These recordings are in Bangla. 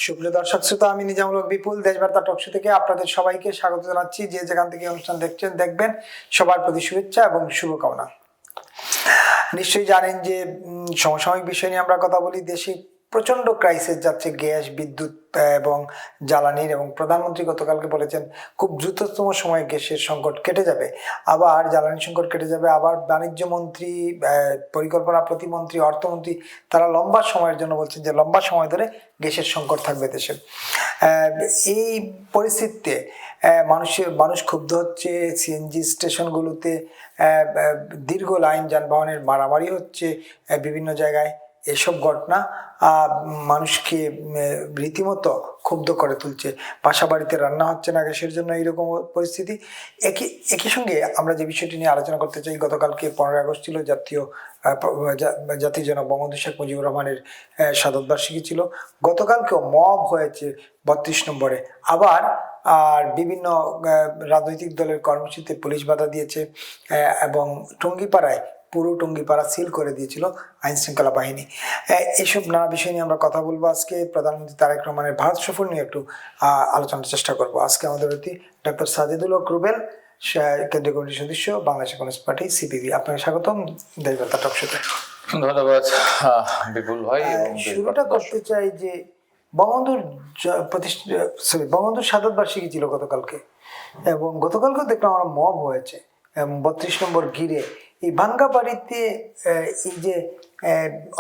সুপ্রিয় দর্শক শ্রোতা, আমি নিজামুল হক বিপুল দেশবার্তা টকশো থেকে আপনাদের সবাইকে স্বাগত জানাচ্ছি। যে যেখান থেকে অনুষ্ঠান দেখছেন দেখবেন, সবার প্রতি শুভেচ্ছা এবং শুভকামনা। নিশ্চয়ই জানেন যে সমসাময়িক বিষয় নিয়ে আমরা কথা বলি। দেশে প্রচন্ড ক্রাইসিস যাচ্ছে গ্যাস, বিদ্যুৎ এবং জ্বালানির, এবং প্রধানমন্ত্রী গতকালকে বলেছেন খুব দ্রুততম সময়ে গ্যাসের সংকট কেটে যাবে, আবার জ্বালানি সংকট কেটে যাবে। আবার বাণিজ্য মন্ত্রী, পরিকল্পনা প্রতিমন্ত্রী, অর্থমন্ত্রী তারা লম্বা সময়ের জন্য বলছেন যে লম্বা সময় ধরে গ্যাসের সংকট থাকবে দেশে। এই পরিস্থিতিতে মানুষ ক্ষুব্ধ হচ্ছে। সিএনজি স্টেশনগুলোতে দীর্ঘ লাইন, যানবাহনের মারামারি হচ্ছে বিভিন্ন জায়গায়। এসব ঘটনা মানুষকে রীতিমতো ক্ষুব্ধ করে তুলছে। বাসা বাড়িতে রান্না হচ্ছে না গ্যাসের জন্য, এইরকম পরিস্থিতি। একই সঙ্গে আমরা যে বিষয়টি নিয়ে আলোচনা করতে চাই, গতকালকে 15 আগস্ট ছিল জাতির জনক বঙ্গবন্ধু শেখ মুজিবুর রহমানের শতবার্ষিকী ছিল। গতকালকেও মব হয়েছে 32 নম্বরে। আবার আর বিভিন্ন রাজনৈতিক দলের কর্মসূচিতে পুলিশ বাধা দিয়েছে এবং টঙ্গিপাড়ায় পুরো টঙ্গিপাড়া সিল করে দিয়েছিল আইন শৃঙ্খলা বাহিনী। এসব নানা বিষয় নিয়ে আমরা কথা বলবো আজকে। প্রধানমন্ত্রী তারেক রহমানের ভারত সফর নিয়ে একটু আলোচনার চেষ্টা করব। আজকে আমাদের অতিথি ডক্টর সাজেদুল হক রুবেল, কেন্দ্রীয় কমিটির সদস্য, বাংলাদেশ কমিউনিস্ট পার্টি সিপিবি। আপনাকে স্বাগতম দেশবার্তা টকশোতে। ধন্যবাদ বিপুল ভাই। শুরুটা করতে চাই যে বঙ্গবন্ধুর শতবার্ষিকী ছিল গতকালকে, এবং গতকালকে দেখলাম আমরা মব হয়েছে 32 নম্বর ঘিরে। এই ভাঙ্গা বাড়িতে এই যে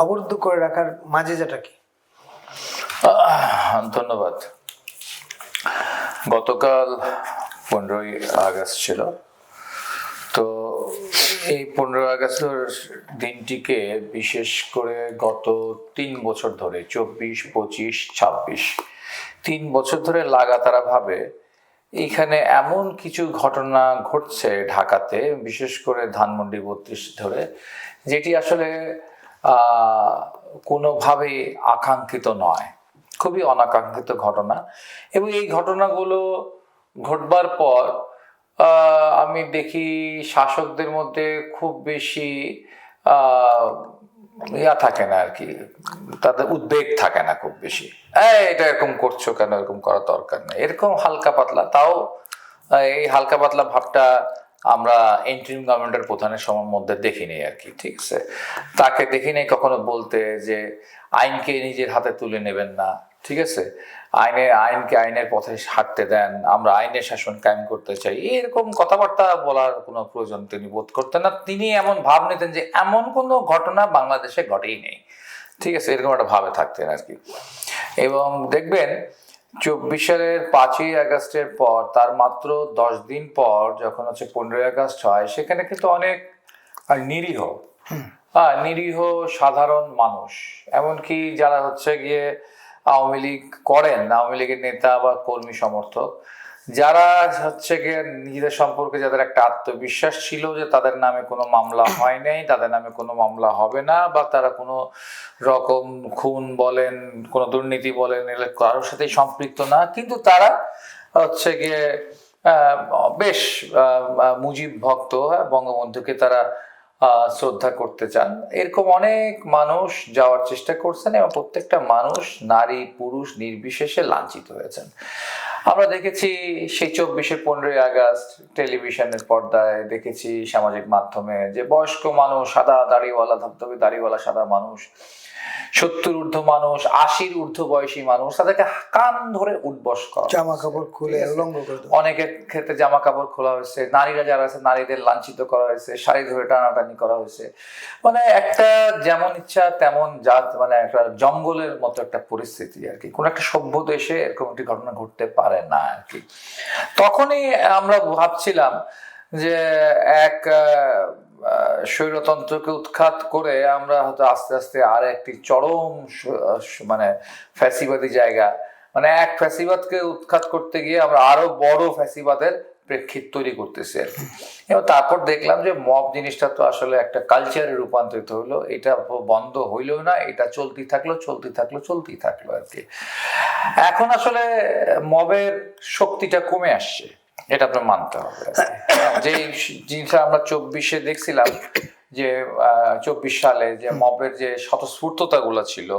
অবরুদ্ধ করে রাখার মাঝে যেটা কি? ধন্যবাদ। গতকাল 15ই আগস্ট ছিল। তো এই 15 আগস্টের দিনটিকে বিশেষ করে গত 3 বছর ধরে 24, 25, 26 3 বছর ধরে লাগাতারভাবে এইখানে এমন কিছু ঘটনা ঘটছে ঢাকাতে, বিশেষ করে ধানমন্ডি 32 ধরে, যেটি আসলে কোনোভাবেই আকাঙ্ক্ষিত নয়, খুবই অনাকাঙ্ক্ষিত ঘটনা। এবং এই ঘটনাগুলো ঘটবার পর আমি দেখি শাসকদের মধ্যে খুব বেশি থাকে না আর কি, তাদের উদ্বেগ থাকে না খুব বেশি। এটা এরকম করছো কেন, এরকম করার দরকার নেই, এরকম হালকা পাতলা। তাও এই হালকা পাতলা ভাবটা আমরা ইন্টারিম গভর্নমেন্টের প্রধানের সময়ের মধ্যে দেখিনি আর কি। ঠিক আছে, তাকে দেখিনি কখনো বলতে যে আইনকে নিজের হাতে তুলে নেবেন না, ঠিক আছে, আইনকে আইনের পথে হাঁটতে দেন, আমরা আইনের শাসন কায়েম করতে চাই, এরকম কথাবার্তা বলার কোনো প্রয়োজন তিনি বোধ করতেন না। তিনি এমন ভাব নিতেন যে এমন কোনো ঘটনা বাংলাদেশে ঘটেই নেই, ঠিক আছে, এরকম একটা ভাবে থাকতেন আর কি। এবং দেখবেন 24 সালের 5ই আগস্টের পর তার মাত্র 10 দিন পর যখন 15ই আগস্ট হয়, সেখানে কিন্তু অনেক নিরীহ সাধারণ মানুষ, এমনকি যারা গিয়ে আওয়ামী লীগ করেন, আওয়ামী লীগের নেতা বা কর্মী সমর্থক, যারা গিয়ে নিজেদের সম্পর্কে যাদের একটা আত্মবিশ্বাস ছিল যে তাদের নামে কোনো মামলা হয় নাই, তাদের নামে কোনো মামলা হবে না, বা তারা কোনো রকম খুন বলেন, কোনো দুর্নীতি বলেন, কারোর সাথেই সম্পৃক্ত না, কিন্তু তারা গিয়ে বেশ মুজিব ভক্ত, বঙ্গবন্ধুকে তারা শ্রদ্ধা করতে চান, এরকম অনেক মানুষ যাওয়ার চেষ্টা করছেন, এবং প্রত্যেকটা মানুষ, নারী পুরুষ নির্বিশেষে লাঞ্ছিত হয়েছেন। আমরা দেখেছি সেই 24-এর 15ই আগস্ট টেলিভিশনের পর্দায়, দেখেছি সামাজিক মাধ্যমে, যে বয়স্ক মানুষ, সাদা দাড়িওয়ালা, ধবধবে দাড়িওয়ালা সাদা মানুষ, 70 ঊর্ধ্ব মানুষ, 80 ঊর্ধ্ব বয়সী মানুষ, তাদেরকে কান ধরে উঠবস করা, জামা কাপড় খুলে উলঙ্গ করে দেওয়া, অনেকের ক্ষেত্রে জামা কাপড় খোলা হয়েছে, নারীরা যারা আছে নারীদের লাঞ্ছিত করা হয়েছে, শাড়ি ধরে টানাটানি করা হয়েছে, মানে একটা যেমন ইচ্ছা তেমন জাত, মানে একটা জঙ্গলের মতো একটা পরিস্থিতি আর কি। কোন একটা সভ্য দেশে এরকম একটি ঘটনা ঘটতে পারে না আর কি। তখনই আমরা ভাবছিলাম যে এক স্বৈরতন্ত্রকে উৎখাত করে আমরা হয়তো আস্তে আস্তে আর একটি চরম মানে ফ্যাসিবাদী জায়গা, মানে এক ফ্যাসিবাদকে উৎখাত করতে গিয়ে আমরা আরো বড় ফ্যাসিবাদের প্রেক্ষিত তৈরি করতেছি আর কি। এবং তারপর দেখলাম যে মব জিনিসটা তো আসলে একটা কালচারে রূপান্তরিত হইলো, এটা বন্ধ হইলো না, এটা চলতেই থাকলো আর কি। এখন আসলে মবের শক্তিটা কমে আসছে, এটা আপনার মানতে হবে। যে জিনিসটা আমরা 24-এ দেখছিলাম, যে 24 সালে যে মবের যে স্বতঃস্ফূর্ততা গুলো ছিল,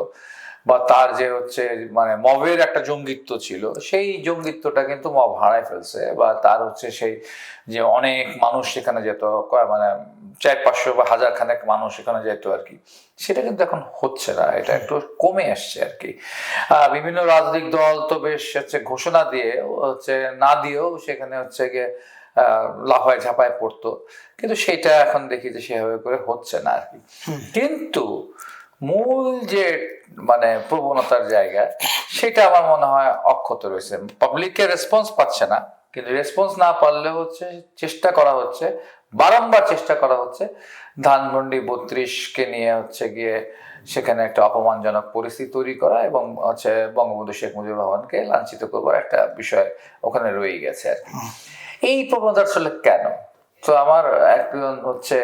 বা তার যে হচ্ছে মানে মবের একটা জঙ্গিত্ব ছিল, সেই জঙ্গিত্বটা কিন্তু মব হারায় ফেলছে, বা তার হচ্ছে সেই যে অনেক মানুষ সেখানে যেত, মানে 400-500 বা হাজার খানেক মানুষ সেখানে যেত আর কি, সেটা কিন্তু এখন হচ্ছে না, এটা একটু কমে আসছে আর কি। বিভিন্ন রাজনৈতিক দল তো বেশ হচ্ছে ঘোষণা দিয়ে হচ্ছে না দিয়েও সেখানে হচ্ছে গিয়ে লাফায় ঝাঁপায় পড়তো, কিন্তু সেটা এখন দেখি যে সেভাবে করে হচ্ছে না আর কি। কিন্তু মূল যে মানে প্রবণতার জায়গা, সেটা আমার মনে হয় অক্ষত রয়েছে। পাবলিকের রেসপন্স পাচ্ছে না, কিন্তু রেসপন্স না পারলে হচ্ছে চেষ্টা করা হচ্ছে, বারংবার চেষ্টা করা হচ্ছে ধানমন্ডি 32-কে নিয়ে হচ্ছে গিয়ে সেখানে একটা অপমানজনক পরিস্থিতি তৈরি করা এবং হচ্ছে বঙ্গবন্ধু শেখ মুজিবুর রহমানকে লাঞ্ছিত করবার একটা বিষয় ওখানে রয়ে গেছে আর কি। এই প্রবণতা আসলে কেন? তো আমার একজন হচ্ছে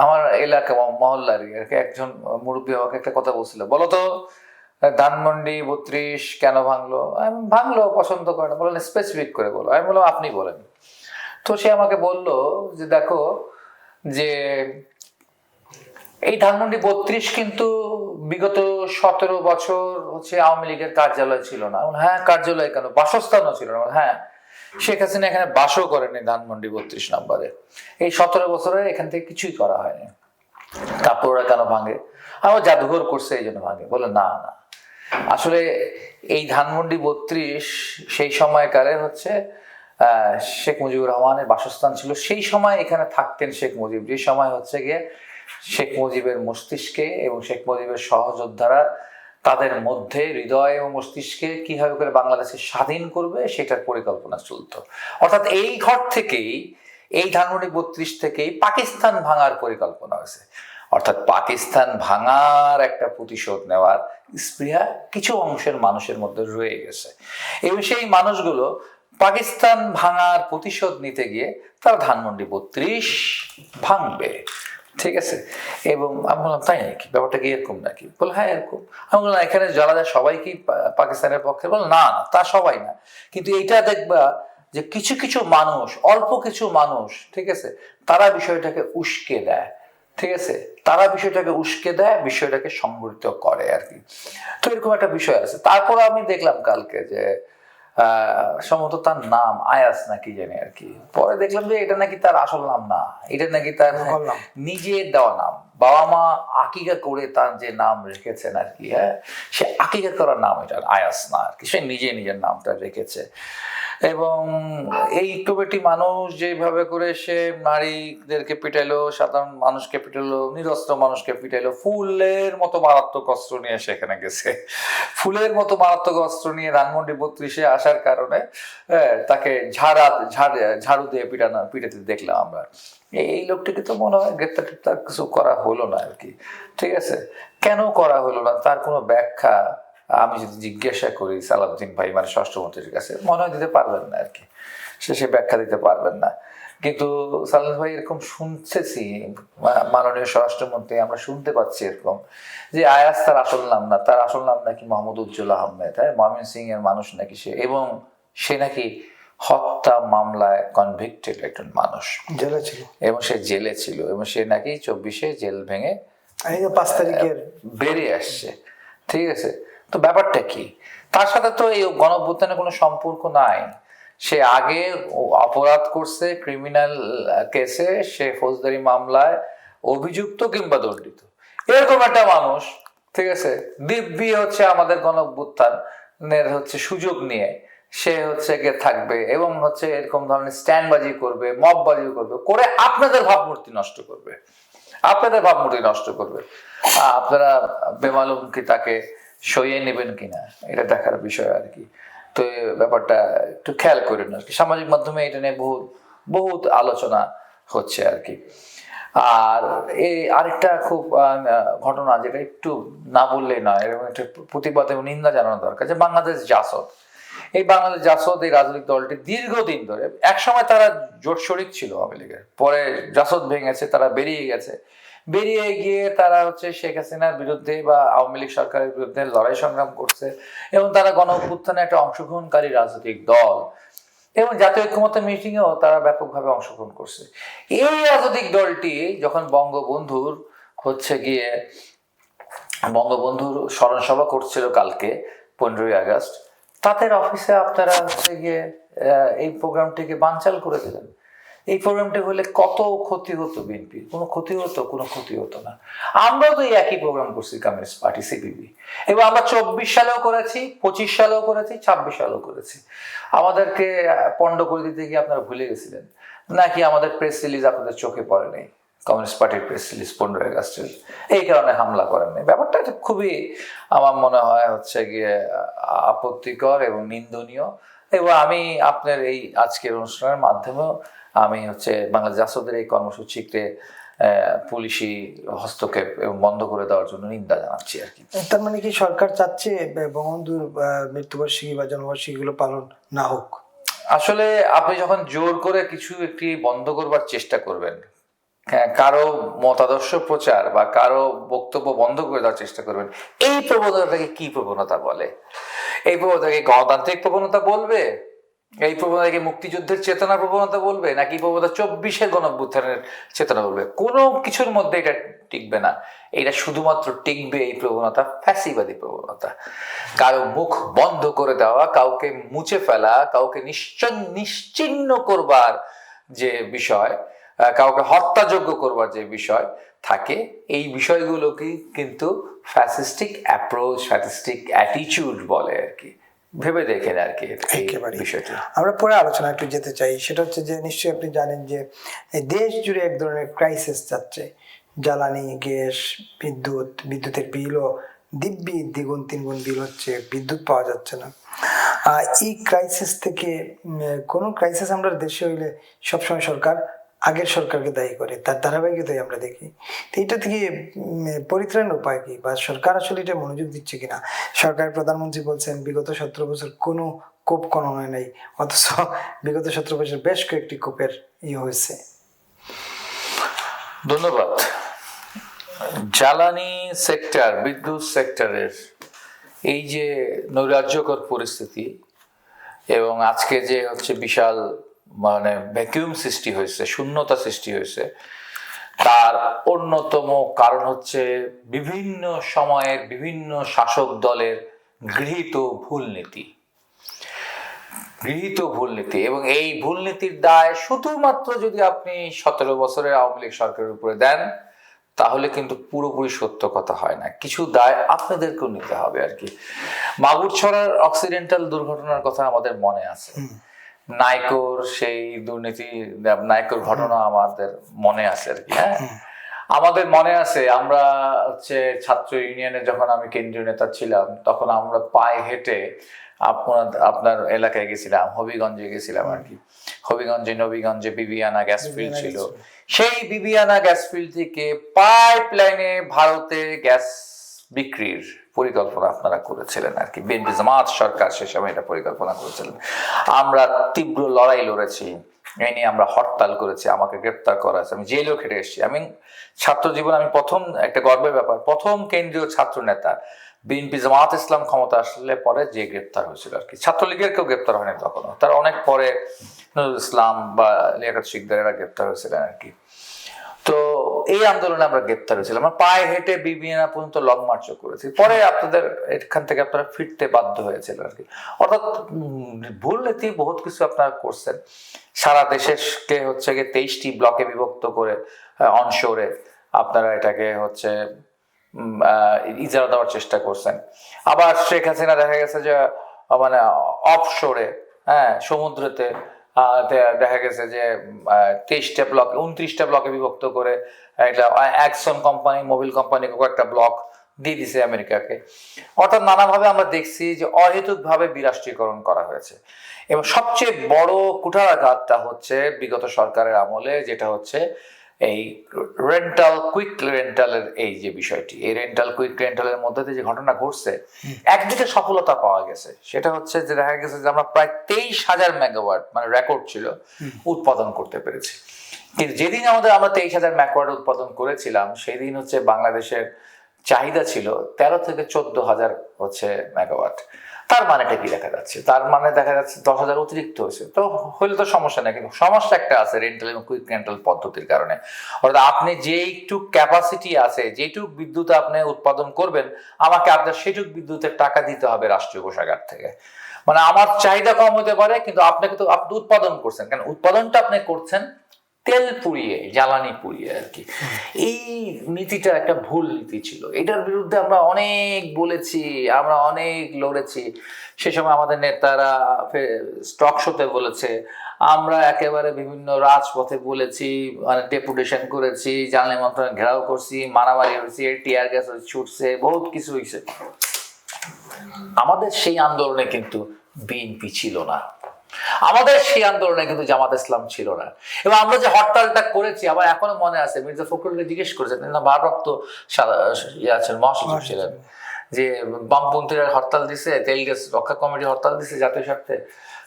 আমার এলাকা মহল্লার একজন মুরব্বী আমাকে একটা কথা বলছিল, বলতো ধানমন্ডি 32 কেন ভাঙলো? আমি ভাঙলো পছন্দ করে না, বললেন স্পেসিফিক করে বলো। আমি বললাম আপনি বলেন। তো সে আমাকে বলল যে দেখো, যে এই ধানমন্ডি 32 কিন্তু বিগত 17 বছর হচ্ছে আওয়ামী লীগের কার্যালয় ছিল না। হ্যাঁ, কার্যালয় কেন, বাসস্থানও ছিল না। হ্যাঁ, শেখ হাসিনা এখানে বাসও করেনি ধানমন্ডি 32 নম্বরে, এই 17 বছরে এখান থেকে কিছুই করা হয়নি। তারপর ওরা কেন ভাঙে? আমার জাদুঘর করছে এই জন্য ভাঙে। বলে না না, আসলে এই ধানমন্ডি 32 সেই সময়কারে হচ্ছে শেখ মুজিবুর রহমানের বাসস্থান ছিল। সেই সময় এখানে থাকতেন শেখ মুজিব, যে সময় হচ্ছে গিয়ে শেখ মুজিবের মস্তিষ্কে এবং শেখ মুজিবের সহযোদ্ধারা তাদের মধ্যে হৃদয় এবং মস্তিষ্কে কিভাবে করে বাংলাদেশকে স্বাধীন করবে সেটার পরিকল্পনা চলতো। অর্থাৎ এই ঘর থেকেই, এই ধানমন্ডি 32 থেকেই পাকিস্তান ভাঙার পরিকল্পনা হয়েছে। অর্থাৎ পাকিস্তান ভাঙার একটা প্রতিশোধ নেওয়ার স্পৃহা কিছু অংশের মানুষের মধ্যে রয়ে গেছে, এবং সেই মানুষগুলো পাকিস্তান ভাঙার প্রতিশোধ নিতে গিয়ে তারা ধানমন্ডি 32 ভাঙবে। ঠিক আছে? এবং আমি বললাম তাই নাকি, ব্যাপারটা কি এরকম নাকি? বললো হ্যাঁ এরকম। আমি বললাম এখানে যারা সবাই কি পাকিস্তানের পক্ষে? বললো না না, তা সবাই না, কিন্তু এইটা দেখবা যে কিছু কিছু মানুষ, অল্প কিছু মানুষ, ঠিক আছে, তারা বিষয়টাকে উস্কে দেয়। ঠিক আছে, তারা বিষয়টাকে উস্কে দেয়, বিষয়টাকে সংগঠিত করে আর কি। তো এরকম একটা বিষয় আছে। তারপর আমি দেখলাম কালকে যে সম্ভবত তার নাম আয়াস নাকি জানি আর কি, পরে দেখলাম যে এটা নাকি তার আসল নাম না, এটা নাকি তার নিজের দেওয়া নাম। বাবা মা আকিকা করে তার যে নাম রেখেছেন আর কি, হ্যাঁ, সে আকিকা করার নাম এটা আয়াস না আর কি, সে নিজে নিজের নামটা রেখেছে। এবং এই কমিটি মানুষ যেভাবে করে সে নারীদেরকে পিটাইলো, সাধারণ মানুষকে পিটাইলো, নিরস্ত্র মানুষকে পিটাইলো, ফুলের মতো মারাত্মক অস্ত্র নিয়ে সেখানে গেছে। ফুলের মতো মারাত্মক অস্ত্র নিয়ে ধানমন্ডি 32-এ আসার কারণে তাকে ঝাড়ু দিয়ে পিটাতে দেখলাম আমরা। এই লোকটিকে তো মনে হয় গ্রেপ্তার টেপ্তার কিছু করা হলো না আর কি। ঠিক আছে, কেন করা হলো না তার কোনো ব্যাখ্যা আমি যদি জিজ্ঞাসা করি সালাউদ্দিন ভাই, মানে স্বরাষ্ট্রমন্ত্রীর কাছে, মনে হয় দিতে পারবেন না আর কি, সে ব্যাখ্যা দিতে পারবেন না। কিন্তু সালাউদ্দিন ভাই এরকম শুনতেছি, মাননীয় স্বরাষ্ট্রমন্ত্রী আমরা শুনতে পাচ্ছি এরকম যে আয়াস তার আসল নাম না, তার আসল নাম নাকি মোহাম্মদ উজ্জ্বল আহমেদ, ময়মনসিংহ এর মানুষ নাকি সে, এবং সে নাকি হত্যা মামলায় কনভিক্টেড একজন মানুষ, জেলে ছিল, এবং সে জেলে ছিল, এবং সে নাকি 24-এ জেল ভেঙে 5 তারিখের বেরিয়ে আসছে। ঠিক আছে, তো ব্যাপারটা কি? তার সাথে তো এই গণঅভ্যুত্থানের কোনো সম্পর্ক নাই। সে আগে অপরাধ করছে, ক্রিমিনাল কেসে সে ফৌজদারি মামলায় অভিযুক্ত কিংবা দণ্ডিত, এরকম একটা মানুষ। ঠিক আছে, দিব্যি হচ্ছে আমাদের গণঅভ্যুত্থানের হচ্ছে সুযোগ নিয়ে সে হচ্ছে গিয়ে থাকবে এবং হচ্ছে এরকম ধরনের স্ট্যান্ডবাজি করবে, মববাজি করবে, করে আপনাদের ভাবমূর্তি নষ্ট করবে, আপনাদের ভাবমূর্তি নষ্ট করবে। আপনারা বেমালুম কি তাকে সইয়ে নেবেন কিনা এটা দেখার বিষয় আর কি। তো ব্যাপারটা একটু খেয়াল করেন আর কি, সামাজিক মাধ্যমে এটা নিয়ে বহুত আলোচনা হচ্ছে আর কি। আর এই আরেকটা খুব ঘটনা যেটা একটু না বললেই নয়, এরকম একটা প্রতিবাদ এবং নিন্দা জানানো দরকার, যে বাংলাদেশ জাসদ, এই বাংলাদেশ জাসদ এই রাজনৈতিক দলটি দীর্ঘদিন ধরে, একসময় তারা জোট শরিক ছিল আওয়ামী লীগের, পরে জাসদ ভেঙেছে, তারা বেরিয়ে গেছে, বেরিয়ে গিয়ে তারা হচ্ছে শেখ হাসিনার বিরুদ্ধে বা আওয়ামী লীগ সরকারের বিরুদ্ধে লড়াই সংগ্রাম করছে, এবং তারা গণঅভ্যুত্থানে একটা অংশগ্রহণকারী রাজনৈতিক দল, এবং জাতীয় ঐক্যমত্য মিটিংয়েও তারা ব্যাপকভাবে অংশগ্রহণ করছে। এই রাজনৈতিক দলটি যখন বঙ্গবন্ধুর হচ্ছে গিয়ে বঙ্গবন্ধুর স্মরণ সভা করছিল কালকে 15ই আগস্ট, তাদের অফিসে আপনারা হচ্ছে গিয়ে এই প্রোগ্রামটিকে বানচাল করে দিলেন। এই প্রোগ্রামটি হলে কত ক্ষতি হতো বিএনপির? কোনো ক্ষতি হতো? কোনো ক্ষতি হতো না। আমরাও তো এই একই প্রোগ্রাম করছি, কমিউনিস্ট পার্টি সিপিবি, এবং আমরা 24 সালেও করেছি, 25 সালেও করেছি, 26 সালেও করেছি। আমাদেরকে পণ্ড করে দিতে গিয়ে আপনারা ভুলে গেছিলেন নাকি? আমাদের প্রেস রিলিজ আপনাদের চোখে পড়ে নাই? কমিউনিস্ট পার্টির প্রেস রিলিজ 15ই আগস্টের, এই কারণে হামলা করেন নাই। ব্যাপারটা খুবই আমার মনে হয় হচ্ছে গিয়ে আপত্তিকর এবং নিন্দনীয়। এবং আমি আপনার এই আজকের অনুষ্ঠানের মাধ্যমেও আমি হচ্ছে বাংলাদেশ জাসদের এই কর্মসূচিকে পুলিশি হস্তক্ষেপ এবং বন্ধ করে দেওয়ার জন্য নিন্দা জানাচ্ছি আর কি। তার মানে কি সরকার চাচ্ছে বঙ্গবন্ধুর মৃত্যুবার্ষিকী বা জন্মবার্ষিকী গুলো পালন না হোক? আসলে আপনি যখন জোর করে কিছু একটি বন্ধ করবার চেষ্টা করবেন, হ্যাঁ, কারো মতাদর্শ প্রচার বা কারো বক্তব্য বন্ধ করে দেওয়ার চেষ্টা করবেন, এই প্রবণতাটাকে কি প্রবণতা বলে? এই প্রবণতাকে গণতান্ত্রিক প্রবণতা বলবে? এই প্রবণতাকে মুক্তিযুদ্ধের চেতনা প্রবণতা বলবে? নাকি প্রবণতা 24-এর গণঅভ্যুত্থানের চেতনা বলবে? কোনো কিছুর মধ্যে এটা টিকবে না। এটা শুধুমাত্র টিকবে এই প্রবণতা ফ্যাসিবাদী প্রবণতা। কারো মুখ বন্ধ করে দেওয়া, কাউকে মুছে ফেলা, কাউকে নিশ্চিহ্ন করবার যে বিষয়, কাউকে হত্যাযোগ্য করবার যে বিষয় থাকে, এই বিষয়গুলোকে কিন্তু ফ্যাসিস্টিক অ্যাপ্রোচ, ফ্যাসিস্টিক অ্যাটিটিউড বলে আর কি। ভেবে দেখেন আর কি বিষয়টা। আমরা পরে আলোচনা একটু যেতে চাই। সেটা হচ্ছে যে নিশ্চয়ই আপনি জানেন যে দেশ জুড়ে এক ধরনের ক্রাইসিস যাচ্ছে। জ্বালানি, গ্যাস, বিদ্যুতের বিলও দিব্যি দ্বিগুণ তিনগুণ বিল হচ্ছে, বিদ্যুৎ পাওয়া যাচ্ছে না। এই ক্রাইসিস থেকে কোনো ক্রাইসিস আমরা দেশে হইলে সবসময় সরকার আগের সরকারকে দায়ী করে, তার ধারাবাহিকতাই আমরা দেখি। তো এটা থেকে পরিত্রাণের উপায় কি, বা সরকার আসলে এটা মনোযোগ দিচ্ছে কিনা? সরকারের প্রধানমন্ত্রী বলছেন বিগত 17 বছর কোনো কোপ খনন নেই, অথচ বিগত 17 বছর বেশ কয়েকটি কোপের হয়েছে। ধন্যবাদ। জ্বালানি সেক্টর, বিদ্যুৎ সেক্টরের এই যে নৈরাজ্যকর পরিস্থিতি এবং আজকে যে হচ্ছে বিশাল মানে ভ্যাকিউম সৃষ্টি হয়েছে, শূন্যতা সৃষ্টি হয়েছে, তার অন্যতম কারণ হচ্ছে বিভিন্ন সময়ের বিভিন্ন শাসক দলের গৃহীত ভুল নীতি। এবং এই ভুল নীতির দায় শুধুমাত্র যদি আপনি 17 বছরের আওয়ামী লীগ সরকারের উপরে দেন, তাহলে কিন্তু পুরোপুরি সত্য কথা হয় না। কিছু দায় আপনাদেরকেও নিতে হবে আর কি। মাগুরছড়ার অক্সিডেন্টাল দুর্ঘটনার কথা আমাদের মনে আছে। নাইকোর সেই দুর্নীতি, নাইকোর ঘটনা আমাদের মনে আছে আর কি। হ্যাঁ, আমাদের মনে আছে আমরা হচ্ছে ছাত্র ইউনিয়নে যখন আমি কেন্দ্রীয় নেতা ছিলাম, তখন আমরা পায়ে হেঁটে আপনার এলাকায় গেছিলাম, হবিগঞ্জে গেছিলাম আর কি। নবীগঞ্জে বিবিয়ানা গ্যাস ফিল্ড ছিল। সেই বিবিয়ানা গ্যাস ফিল্ড থেকে পাইপ লাইনে ভারতে গ্যাস বিক্রির পরিকল্পনা আপনারা করেছিলেন আর কি। বিএনপি জামাত সরকার সে সময় এটা পরিকল্পনা করেছিলেন। আমরা তীব্র লড়াই লড়েছি, এই নিয়ে আমরা হরতাল করেছি, আমাকে গ্রেপ্তার করা হয়েছে, আমি জেলেও খেটে এসেছি। আমি ছাত্র জীবন, আমি প্রথম, একটা গর্বের ব্যাপার, প্রথম কেন্দ্রীয় ছাত্র নেতা বিএনপি জামাত ইসলাম ক্ষমতা আসলে পরে যে গ্রেপ্তার হয়েছিল আর কি। ছাত্রলীগের কেউ গ্রেপ্তার হয়নি তখনও, তার অনেক পরে নজরুল ইসলাম বা লিয়াকত শিকদার এরা গ্রেপ্তার হয়েছিলেন আর কি। তো এই আন্দোলনে আমরা গ্রেপ্তার হয়েছিলাম। আমরা পায়ে হেঁটে বিবিয়ানা পর্যন্ত লং মার্চও করেছি। পরে আপনাদের এখান থেকে আপনারা ফিরতে বাধ্য হয়েছিলেন আর কি। অর্থাৎ ভুল নীতি বহুত কিছু আপনারা করছেন। সারা দেশকে হচ্ছে গিয়ে 23টি ব্লকে বিভক্ত করে অনশোরে আপনারা এটাকে হচ্ছে ইজারা দেওয়ার চেষ্টা করছেন। আবার শেখ হাসিনা দেখা গেছে যে মানে অফশোরে, হ্যাঁ, সমুদ্রতে দেখা গেছে যে 23টা ব্লক 29টা ব্লকে বিভক্ত করে একটা অ্যাকসন কোম্পানি, মোবিল কোম্পানি একটা ব্লক দিয়ে দিছে আমেরিকাকে। অর্থাৎ নানাভাবে আমরা দেখছি যে অহেতুকভাবে বিরাষ্ট্রীকরণ করা হয়েছে। এবং সবচেয়ে বড় কুঠারাঘাতটা হচ্ছে বিগত সরকারের আমলে, যেটা হচ্ছে এই কুইক রেন্টালের এই যে বিষয়টি, এই কুইক রেন্টালের মধ্যে দিয়ে যে ঘটনা ঘটছে, একদিকে সফলতা পাওয়া গেছে, সেটা হচ্ছে যে দেখা গেছে যে আমরা প্রায় 23,000 মেগাওয়াট মানে রেকর্ড ছিল উৎপাদন করতে পেরেছি। কিন্তু যেদিন আমরা 23,000 মেগাওয়াট উৎপাদন করেছিলাম, সেই দিন হচ্ছে বাংলাদেশের চাহিদা ছিল 13 থেকে 14,000 হচ্ছে মেগাওয়াট। তার মানেটা কি দেখা যাচ্ছে? তার মানে দেখা যাচ্ছে 10,000 অতিরিক্ত হয়েছে, তো হইলে তো সমস্যা নেই, কিন্তু সমস্যা একটা আছে রেন্টাল এবং কুইক রেন্টাল পদ্ধতির কারণে। অর্থাৎ আপনি যেইটুক ক্যাপাসিটি আছে, যেটুক বিদ্যুৎ আপনি উৎপাদন করবেন, আমাকে আপনার সেটুক বিদ্যুতের টাকা দিতে হবে রাষ্ট্রীয় কোষাগার থেকে। মানে আমার চাহিদা কম হতে পারে, কিন্তু আপনাকে তো আপনি উৎপাদন করছেন, কারণ উৎপাদনটা আপনি করছেন তেল পুড়িয়ে, জ্বালানি পুড়িয়ে আর কি। এই নীতিটা একটা ভুল নীতি ছিল, এটার বিরুদ্ধে আমরা অনেক বলেছি, আমরা অনেক লড়েছি। সে সময় আমাদের নেতারা স্টক শোতে বলেছে, আমরা একেবারে বিভিন্ন রাজপথে বলেছি, মানে ডেপুটেশন করেছি, জ্বালানি মন্ত্রণালয় ঘেরাও করছি, মারামারি হয়েছে, টিয়ার গ্যাস ছুটছে, বহুত কিছু হয়েছে। আমাদের সেই আন্দোলনে কিন্তু বিএনপি ছিল না, আমাদের সেই আন্দোলনে কিন্তু জামাত ইসলাম ছিল না। এবং আমরা যে হরতালটা করেছি, আমার এখনো মনে আছে, মির্জা ফখরুলকে জিজ্ঞেস করেছেন, ভারপ্রাপ্ত মহাসচিব ছিলেন, যে বামপন্থীরা হরতাল দিছে, তেল গ্যাস রক্ষা কমিটি হরতাল দিছে জাতীয় স্বার্থে,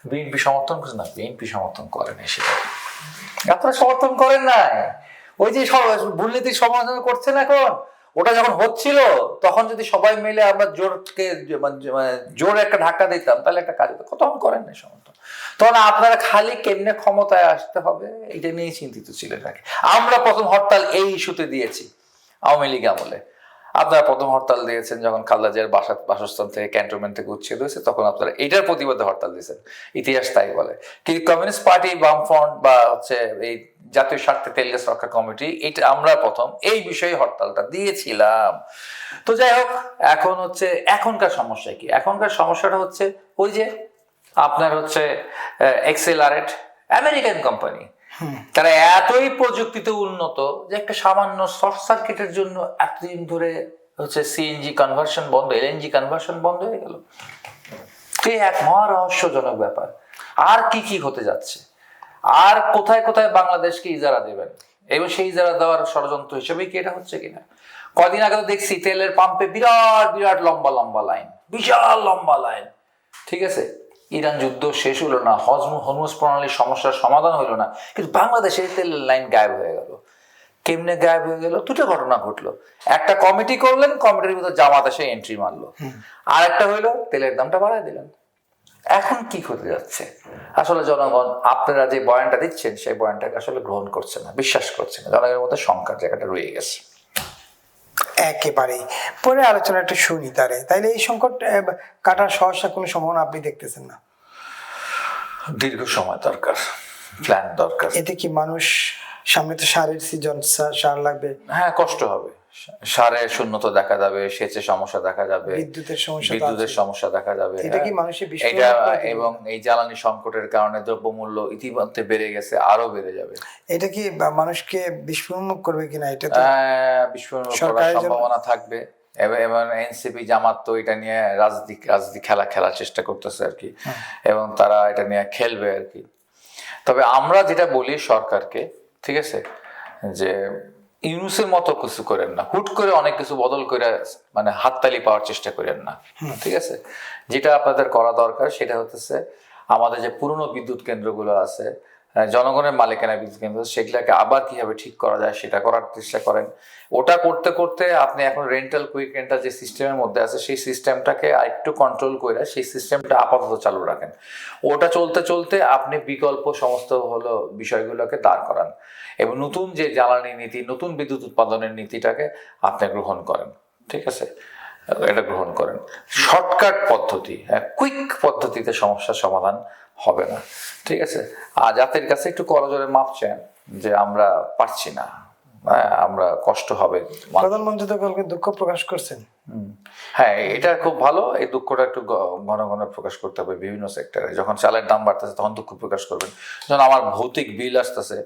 বিএনপি সমর্থন করছে না? বিএনপি সমর্থন করেন, সেটা আপনারা সমর্থন করেন নাই। ওই যে দুর্নীতির সমালোচনা করছেন এখন, ওটা যখন হচ্ছিল তখন যদি সবাই মিলে আমরা জোর একটা ধাক্কা দিতাম, তাহলে একটা কাজ হতো। তখন করেন না সমর্থন, তখন আপনারা খালি কেমনে ক্ষমতায় আসতে হবে এটা নিয়ে চিন্তিত ছিলেন নাকি? আমরা প্রথম হরতাল এই ইস্যুতে দিয়েছি আওয়ামী লীগ আমলে। আপনারা প্রথম হরতাল দিয়েছেন যখন খালেদা জিয়ার বাসস্থান থেকে, ক্যান্টনমেন্ট থেকে উচ্ছেদ হয়েছে, তখন আপনারা এটার প্রতিবাদে হরতাল দিয়েছেন, ইতিহাস তাই বলে। কিন্তু কমিউনিস্ট পার্টি, বামফ্রন্ট বা এই জাতীয় স্বার্থে তেল গ্যাস রক্ষা কমিটি, এটা আমরা প্রথম এই বিষয়ে হরতালটা দিয়েছিলাম। তো যাই হোক, এখন এখনকার সমস্যা কি? এখনকার সমস্যাটা হচ্ছে ওই যে আপনার এক্সেলারেট আমেরিকান কোম্পানি, তারা এতই প্রযুক্তিতে উন্নত যে একটা সামান্য শর্ট সার্কিটের জন্য এতদিন ধরে সিএনজি কনভার্সন বন্ধ, এলএনজি কনভার্সন বন্ধ হয়ে গেল। এক মহা রহস্যজনক ব্যাপার। আর কি কি হতে যাচ্ছে, আর কোথায় কোথায় বাংলাদেশকে ইজারা দেবেন, এবং সেই ইজারা দেওয়ার ষড়যন্ত্র হিসেবেই কি এটা হচ্ছে কিনা? কদিন আগে তো দেখছি তেলের পাম্পে বিরাট বিরাট লম্বা লম্বা লাইন, বিশাল লম্বা লাইন, ঠিক আছে? ইরান যুদ্ধ শেষ হলো না, হরমুজ প্রণালীর সমস্যার সমাধান হলো না, কিন্তু বাংলাদেশের তেলের লাইন গায়েব হয়ে গেল। কেমনে গায়েব হয়ে গেল? দুটো ঘটনা ঘটলো। একটা কমিটি করলেন, কমিটির ভিতর জামাত এসে এন্ট্রি মারলো। আর একটা হইলো তেলের দামটা বাড়ায় দিলেন। এখন কি হতে যাচ্ছে? আসলে জনগণ আপনারা যে বয়ানটা দিচ্ছেন, সেই বয়ানটাকে আসলে গ্রহণ করছে না, বিশ্বাস করছে না। জনগণের মধ্যে শঙ্কার জায়গাটা রয়ে গেছে। একেবারেই। পরে আলোচনা একটু শুনি তারে। তাইলে এই সংকট কাটার সহসা কোনো সম্ভাবনা আপনি দেখতেছেন না? দীর্ঘ সময় দরকার, প্ল্যান দরকার। এতে কি মানুষ, সামনে তো সারের সিজন, সার লাগবে, হ্যাঁ কষ্ট হবে, সারের শূন্যতা দেখা যাবে, সেচের সমস্যা দেখা যাবে, বিদ্যুতের সমস্যা দেখা যাবে। এটা কি মানুষের এটা, এবং এই জ্বালানি সংকটের কারণে দ্রব্যমূল্য ইতিমধ্যে বেড়ে গেছে, আরো বেড়ে যাবে। এটা কি মানুষকে বিস্ফোরক করবে কিনা? এটা তো বিস্ফোরণ করার সম্ভাবনা থাকবে। এবং এনসিপি জামাত তো এটা নিয়ে রাজনীতি খেলার চেষ্টা করতেছে আর কি, এবং তারা এটা নিয়ে খেলবে আর কি। তবে আমরা যেটা বলি সরকারকে, ঠিক আছে, যে ইউনুসের মতো কিছু করেন না, হুট করে অনেক কিছু বদল করে মানে হাততালি পাওয়ার চেষ্টা করেন না, ঠিক আছে? যেটা আপনাদের করা দরকার সেটা হচ্ছে আমাদের যে পুরনো বিদ্যুৎ কেন্দ্রগুলো আছে, জনগণের মালিকানা বিদ্যুৎ কেন্দ্র, সেগুলাকে আবার কিভাবে ঠিক করা যায় সেটা করার চেষ্টা করেন। ওটা করতে করতে আপনি এখন রেন্টাল কুইক রেন্টাল যে সিস্টেমের মধ্যে আছে, সেই সিস্টেমটাকে আরেকটু কন্ট্রোল করে সেই সিস্টেমটা আপাতত চালু রাখেন। ওটা চলতে চলতে আপনি বিকল্প সমস্ত বিষয়গুলোকে দাঁড় করান, এবং নতুন যে জ্বালানি নীতি, নতুন বিদ্যুৎ উৎপাদনের নীতিটাকে আপনি গ্রহণ করেন, ঠিক আছে? এটা গ্রহণ করেন। শর্টকাট পদ্ধতি, কুইক পদ্ধতিতে সমস্যার সমাধান হবে না, ঠিক আছে? আর জাতির কাছে একটু করজোরে মাপ চান যে আমরা পারছি না, আমরা কষ্ট হবে। প্রধানমন্ত্রী তো কালকে দুঃখ প্রকাশ করছেন। হ্যাঁ, এটা খুব ভালো। এই দুঃখটা একটু ঘন ঘন প্রকাশ করতে হবে বিভিন্ন সেক্টরে। যখন চালের দাম বাড়তেছে তখন দুঃখ প্রকাশ করবেন, যখন আমার ভৌতিক বিল আসতেছে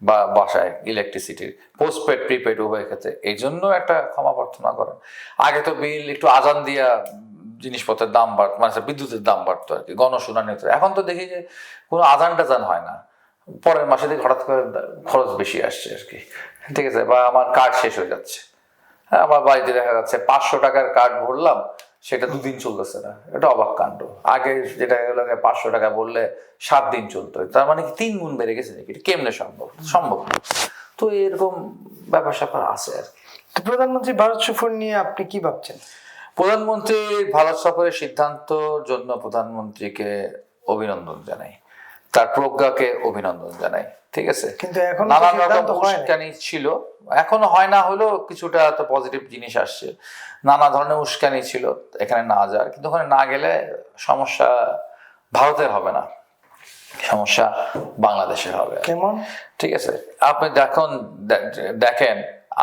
বা বাসায় ইলেকট্রিসিটির পোস্টপেড প্রিপেড উভয় ক্ষেত্রে, এই জন্য একটা ক্ষমা প্রার্থনা করেন। আগে তো বিল একটু আজান দিয়া জিনিসপত্রের দাম মানে বিদ্যুতের দাম বাড়তো আর কি, গণশুনানিতে। এখন তো দেখি যে কোনো আজান টাজান হয় না, পরের মাসে থেকে হঠাৎ করে খরচ বেশি আসছে আর কি, ঠিক আছে? বা আমার কার্ড শেষ হয়ে যাচ্ছে। হ্যাঁ, আমার বাড়িতে দেখা যাচ্ছে 500 টাকার কার্ড ভরলাম, সেটা 2 দিন চলতেছে না। এটা অবাক কাণ্ড। আগে যেটা 500 টাকা বললে 7 দিন চলতো, তার মানে কি 3 গুণ বেড়ে গেছে নাকি? এটা কেমনে সম্ভব? তো এরকম ব্যাপার স্যাপার আছে আর কি। তো প্রধানমন্ত্রী ভারত সফর নিয়ে আপনি কি ভাবছেন? প্রধানমন্ত্রী ভারত সফরের সিদ্ধান্তর জন্য প্রধানমন্ত্রীকে অভিনন্দন জানাই, তার প্রজ্ঞাকে অভিনন্দন জানাই, ঠিক আছে। কিন্তু এখন নানান রকম উস্কানি ছিল, এখনো হয় না হলেও কিছুটা তো পজিটিভ জিনিস আসছে। নানা ধরনের উস্কানি ছিল এখানে না যাওয়ার, কিন্তু ওখানে না গেলে সমস্যা ভারতের হবে না, সমস্যা বাংলাদেশের হবে। কেমন? ঠিক আছে, আপনি দেখেন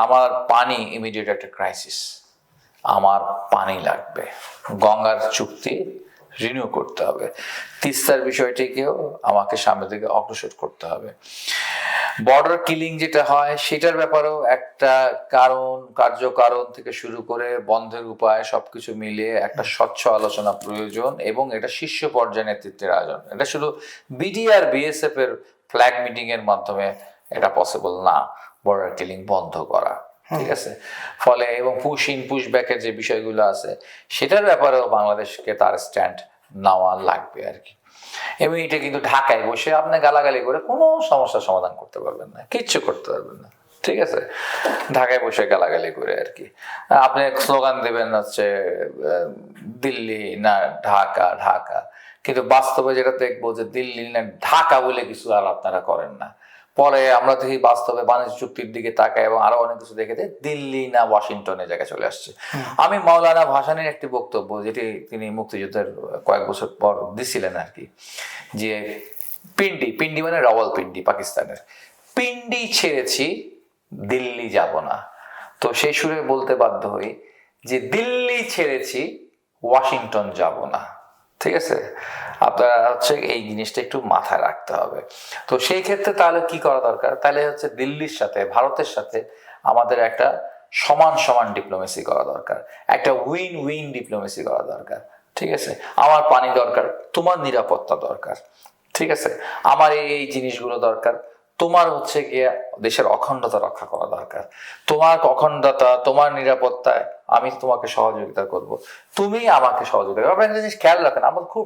আমার পানি ইমিডিয়েট একটা ক্রাইসিস, আমার পানি লাগবে, গঙ্গার চুক্তি রিনিউ করতে হবে, তিস্তার বিষয়টিকেও আমাকে সামনের দিকে অগ্রসর করতে হবে। বর্ডার কিলিং যেটা হয় সেটার ব্যাপারেও একটা কার্যকারণ থেকে শুরু করে বন্ধের উপায় সবকিছু মিলিয়ে একটা স্বচ্ছ আলোচনা প্রয়োজন, এবং এটা শীর্ষ পর্যায়ে নেতৃত্বের আয়োজন। এটা শুধু বিডিআর বিএসএফ এর ফ্ল্যাগ মিটিং এর মাধ্যমে এটা পসিবল না, বর্ডার কিলিং বন্ধ করা, ঠিক আছে। ফলে এবং পুশ ইন পুশ ব্যাকের যে বিষয়গুলো আছে সেটার ব্যাপারেও বাংলাদেশকে তার স্ট্যান্ড নেওয়া লাগবে আর কি। এবং এটা কিন্তু ঢাকায় বসে আপনি গালাগালি করে কোনো সমস্যার সমাধান করতে পারবেন না, কিচ্ছু করতে পারবেন না, ঠিক আছে। ঢাকায় বসে গালাগালি করে আর কি আপনি স্লোগান দেবেন হচ্ছে দিল্লি না ঢাকা, ঢাকা, কিন্তু বাস্তবে যেটা দেখবো যে দিল্লি না ঢাকা বলে কিছু আর আপনারা করেন না। পরে আমরা দেখি বাস্তবে বাণিজ্য চুক্তির দিকে তাকাই এবং আরো অনেক কিছু দেখে দিল্লি না ওয়াশিংটনের জায়গায় চলে আসছে। আমি মাওলানা ভাসানীর একটি বক্তব্য, যেটি তিনি মুক্তিযুদ্ধের কয়েক বছর পর দিছিলেন আর কি, যে পিন্ডি মানে রাওয়ালপিন্ডি পাকিস্তানের, পিন্ডি ছেড়েছি দিল্লি যাব না। তো সেই সুরে বলতে বাধ্য হই যে দিল্লি ছেড়েছি ওয়াশিংটন যাব না, ঠিক আছে। আপনারা হচ্ছে এই জিনিসটা একটু মাথায় রাখতে হবে। তো সেই ক্ষেত্রে তাহলে কি করা দরকার, তাহলে হচ্ছে দিল্লির সাথে ভারতের সাথে আমাদের একটা সমান সমান ডিপ্লোমেসি করা দরকার, একটা উইন উইন ডিপ্লোমেসি করা দরকার, ঠিক আছে। আমার পানি দরকার, তোমার নিরাপত্তা দরকার, ঠিক আছে। আমার এই জিনিসগুলো দরকার, তোমার হচ্ছে গিয়ে দেশের অখণ্ডতা রক্ষা করা দরকার, তোমার অখণ্ডতা তোমার নিরাপত্তায় আমি তোমাকে সহযোগিতা করব, তুমি আমাকে সহযোগিতা করবে। একটা জিনিস খেয়াল রাখেন, আমরা খুব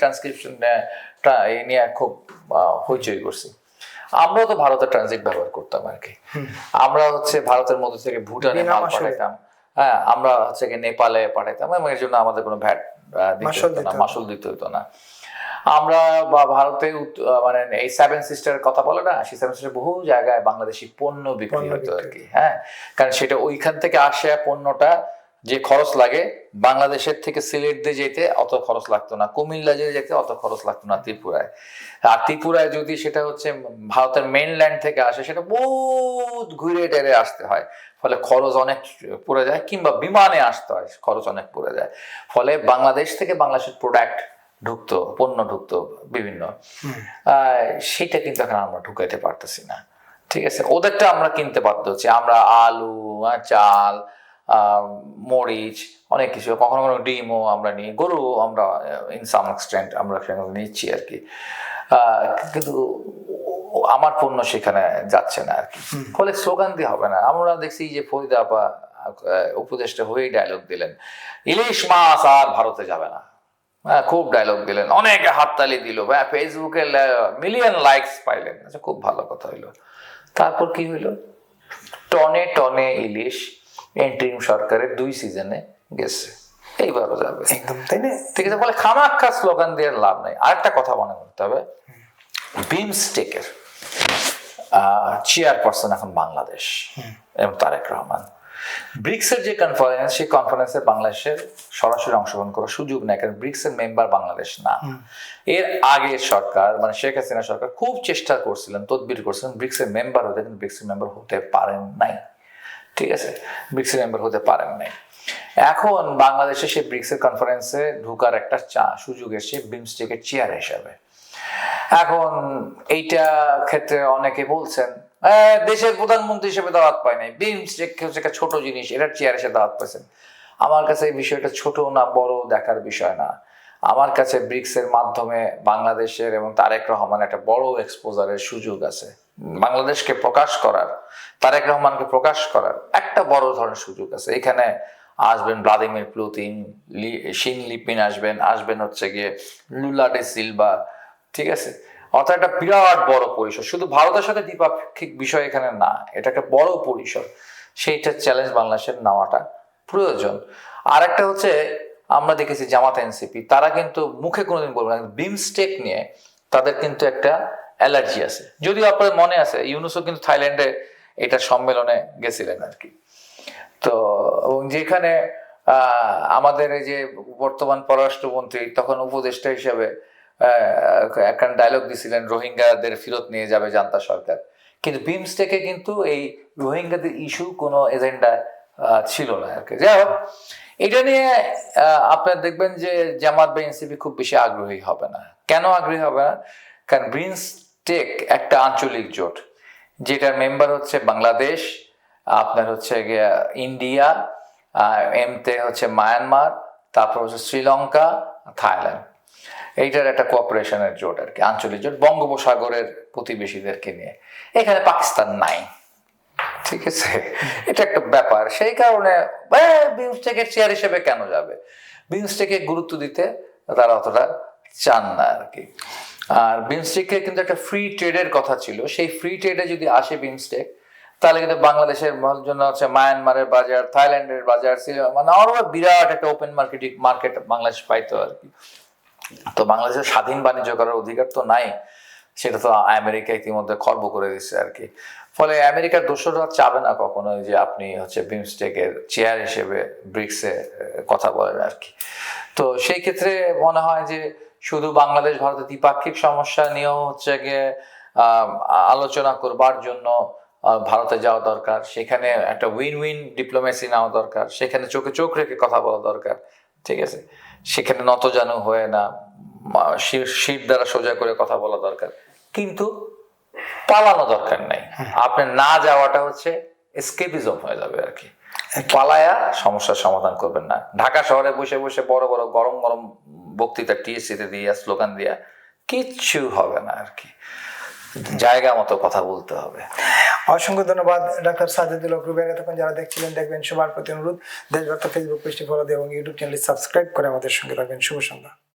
ট্রান্সক্রিপশন এই নিয়ে খুব হইচই করছি। আমরাও তো ভারতের ট্রানজিট ব্যবহার করতাম আর কি। আমরা হচ্ছে ভারতের মধ্যে থেকে ভুটানে মাল পাঠাইতাম, হ্যাঁ, আমরা হচ্ছে নেপালে পাঠাইতাম, এবং এর জন্য আমাদের কোনো ভ্যাট মাসুল দিতে হতো না। আমরা বা ভারতে মানে এই সেভেন সিস্টার কথা বলে না, সেই সেভেন সিস্টার বহু জায়গায় বাংলাদেশি পণ্য বিক্রি হতো আর কি, হ্যাঁ, কারণ সেটা ওইখান থেকে আসে পণ্যটা, যে খরচ লাগে বাংলাদেশের থেকে সিলেট দিয়ে যেতে অত খরচ লাগতো না, কুমিল্লা দিয়ে যেতে অত খরচ লাগতো না ত্রিপুরায়। আর ত্রিপুরায় যদি সেটা হচ্ছে ভারতের মেইনল্যান্ড থেকে আসে সেটা বহুত ঘুরে টেরে আসতে হয়, ফলে খরচ অনেক পড়ে যায়, কিংবা বিমানে আসতে হয়, খরচ অনেক পড়ে যায়। ফলে বাংলাদেশ থেকে বাংলাদেশের প্রোডাক্ট ঢুকতো, পণ্য ঢুকতো বিভিন্ন, সেটা কিন্তু এখন আমরা ঢুকাইতে পারতেছি না, ঠিক আছে। ওদেরটা আমরা কিনতে বাধ্য হচ্ছি, আমরা আলু, চাল, মরিচ, অনেক কিছু, কখনো কখনো ডিমও আমরা নিই, গরু আমরা ইন সাম এক্সটেন্ট আমরা নিচ্ছি আর কি, কিন্তু আমার পণ্য সেখানে যাচ্ছে না আর কি। ফলে স্লোগান দিয়ে হবে না। আমরা দেখছি যে ফরিদা আপা উপদেষ্টা হয়েই ডায়লগ দিলেন, ইলিশ মাছ আর ভারতে যাবে না, খুব ডায়লগ দিলেন, অনেকে হাততালি দিল, ফেসবুকে মিলিয়ন লাইকস পাইলেন, আচ্ছা খুব ভালো কথা হইলো। তারপর কি হইলো, টনে টনে ইলিশ এন্ট্রিম সরকারের 2 সিজনে গেছে, এইবারও যাবে একদম, তাই না? ঠিক আছে। বলে খামাখা স্লোগান দিয়ে লাভ নাই। আরেকটা কথা মনে করতে হবে, বিমস্টেকের চেয়ারপারসন এখন বাংলাদেশ এবং তারেক রহমান। ব্রিক্সের যে কনফারেন্স, সেই কনফারেন্সে বাংলাদেশের সরাসরি অংশগ্রহণ করার সুযোগ নেই, কারণ ব্রিক্সের মেম্বার বাংলাদেশ না। এর আগে সরকার মানে শেখ হাসিনা সরকার খুব চেষ্টা করছিলেন, তদবির করছিলেন ব্রিক্সের মেম্বার হতে, কিন্তু ব্রিক্সের মেম্বার হতে পারেন নাই, ঠিক আছে, ব্রিক্সের মেম্বার হতে পারেন নাই। এখন বাংলাদেশে সেই ব্রিক্সের কনফারেন্সে ঢুকার একটা সুযোগ এসেছে বিমস্টেকের চেয়ার হিসাবে। এখন এইটা ক্ষেত্রে অনেকে বলছেন দেশের প্রধানমন্ত্রী হিসেবে দাওয়াত পায় নাই, বিমস্টেক হচ্ছে একটা ছোট জিনিস, এটার চেয়ার এসে দাওয়াত পাইছেন। আমার কাছে এই বিষয়টা ছোট না বড় দেখার বিষয় না। আমার কাছে ব্রিক্সের মাধ্যমে বাংলাদেশের এবং তারেক রহমান একটা বড় এক্সপোজারের সুযোগ আছে, বাংলাদেশকে প্রকাশ করার, তারেক রহমানকে প্রকাশ করার একটা বড় ধরনের সুযোগ আছে। এখানে আসবেন ভ্লাদিমির পুতিন, শি জিনপিং আসবেন হচ্ছে গিয়ে লুলা ডে সিলভা, ঠিক আছে। অর্থাৎ একটা বিরাট বড় পরিসর, শুধু ভারতের সাথে দ্বিপাক্ষিক বিষয় এখানে না, এটা একটা বড় পরিসর। সেইটা চ্যালেঞ্জ বাংলাদেশের নেওয়াটা প্রয়োজন। আর একটা হচ্ছে আমরা দেখেছি জামাত এনসিপি, তারা কিন্তু মুখে কোনোদিন বলবে না, বিমস্টেক নিয়ে তাদের কিন্তু একটা অ্যালার্জি আছে। যদিও আপনার মনে আছে ইউনুসও কিন্তু থাইল্যান্ডে এটা সম্মেলনে গেছিলেন আর কি। তো এবং যেখানে আমাদের এই যে বর্তমান পররাষ্ট্রমন্ত্রী তখন উপদেষ্টা হিসেবে একটা ডায়লগ দিছিলেন, রোহিঙ্গাদের ফেরত নিয়ে যাবে জান্তা সরকার, কিন্তু বিমস্টেকে কিন্তু এই রোহিঙ্গাদের ইস্যু কোনো এজেন্ডা ছিল না আর কি। যাই হোক, এটা নিয়ে আপনার দেখবেন যে জামাত বা এনসিপি খুব বেশি আগ্রহী হবে না। কেন আগ্রহী হবে না? কারণ বিমস্টেক একটা আঞ্চলিক জোট, যেটার মেম্বার হচ্ছে বাংলাদেশ, আপনার হচ্ছে গিয়া ইন্ডিয়া, এমতে হচ্ছে মায়ানমার, তারপর হচ্ছে শ্রীলঙ্কা, থাইল্যান্ড। এইটার একটা কোঅপারেশনের জোট আর কি, আঞ্চলিক জোট, বঙ্গোপসাগরের প্রতিবেশীদেরকে নিয়ে। এখানে পাকিস্তান নাই, ঠিক আছে? এটা একটা ব্যাপার। সেই কারণে বিমস্টেকের চেয়ার হিসেবে কেন যাবে, বিমস্টেকে গুরুত্ব দিতে তারা অতটা চান না আর কি। আর বিমস্টেকে কিন্তু একটা ফ্রি ট্রেডের কথা ছিল, সেই ফ্রি ট্রেডে যদি আসে বিমস্টেক, তাহলে কিন্তু বাংলাদেশের জন্য হচ্ছে মায়ানমারের বাজার, থাইল্যান্ডের বাজার, মানে আরো বিরাট একটা ওপেন মার্কেট বাংলাদেশ পাইতো আর কি। তো বাংলাদেশের স্বাধীন বাণিজ্য করার অধিকার তো নাই, সেটা তো আমেরিকা ইতিমধ্যে খর্ব করে দিচ্ছে আর কি। ফলে আমেরিকার দোসররা চাবে না কখনো যে আপনি হচ্ছে বিমস্টেকের চেয়ার হিসেবে ব্রিক্সে কথা বলেন আর কি। তো সেই ক্ষেত্রে মনে হয় যে শুধু বাংলাদেশ ভারতের দ্বিপাক্ষিক সমস্যা নিয়েও হচ্ছে গিয়ে আলোচনা করবার জন্য ভারতে যাওয়া দরকার, সেখানে একটা উইন উইন ডিপ্লোমেসি নেওয়া দরকার, সেখানে চোখে চোখ রেখে কথা বলা দরকার, ঠিক আছে? সেখানে নতজানু হয়ে না, শির দ্বারা সোজা করে কথা বলা দরকার, কিন্তু পালানো দরকার নাই। আপনার না যাওয়াটা হচ্ছে এসকেপিজম হয়ে যাবে আর কি। পালায়া সমস্যার সমাধান করবেন না। ঢাকা শহরে বসে বসে বড় বড় গরম গরম বক্তৃতা টিএসসিতে দিয়া, স্লোগান দিয়া কিচ্ছু হবে না আর কি। জায়গা মতো কথা বলতে হবে। অসংখ্য ধন্যবাদ ডাক্তার সাজেদুল হক রুবেল। এতক্ষণ যারা দেখছিলেন দেখবেন, সবার প্রতি অনুরোধ দেশবার্তা ফেসবুক পেজটি ফলো দিয়ে এবং ইউটিউব চ্যানেলটি সাবস্ক্রাইব করে আমাদের সঙ্গে থাকবেন। শুভ সন্ধ্যা।